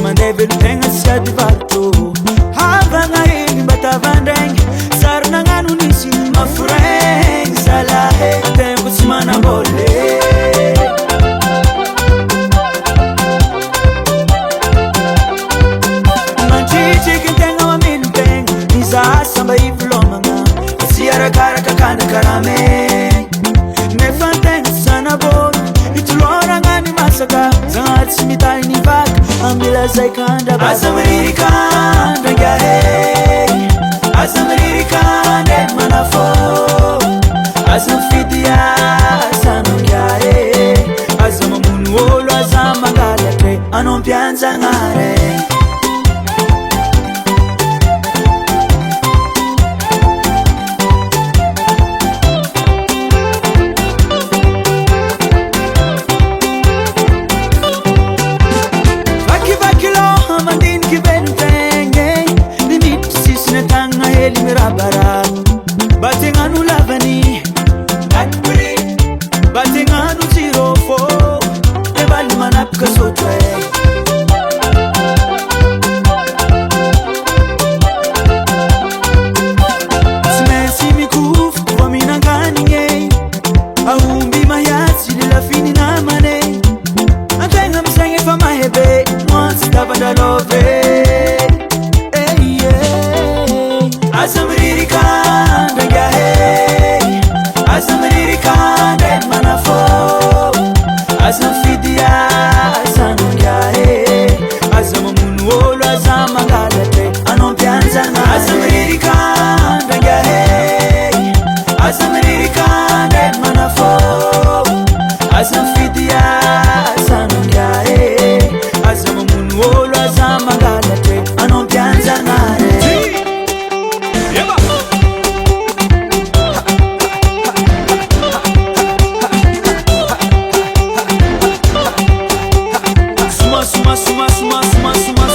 Mandevelu tenga siati varto Havana ili batavandeng Sarna nganu nisi mafureng Salahe tempo simana bole Manchichi kintenga wa minpeng Niza samba iflomanga Siara karaka kanda karame Nefanteng sana bole Itulora ngani masaka Zangat simitai ni vaka Amila zai kanda Asa miriry kanda ya hey Asa miriry kanda manafo Asa mfidia Asa nungya hey Asa mamunu olo Asa mangala kre Anompianza ngare Batenganu lavani Akbri Batenganu zirofo Ebali manapka sotwe Simensi mikuf Wamina ngani nge Ahumbi mayatsi Lilafini na mane Antenga msenge fa mahebe Once tabanda love Asa miriry kanda ya hey Asa miriry kanda manafo Asa mfidia Asa nungya hey Asa mamunu olo Asa mangala te Anompianza nga Asa miriry kanda ya hey Asa miriry kanda manafo Asa mfidia Asa nungya hey Asa mamunu olo Asa mangala te Anompianza nga Suma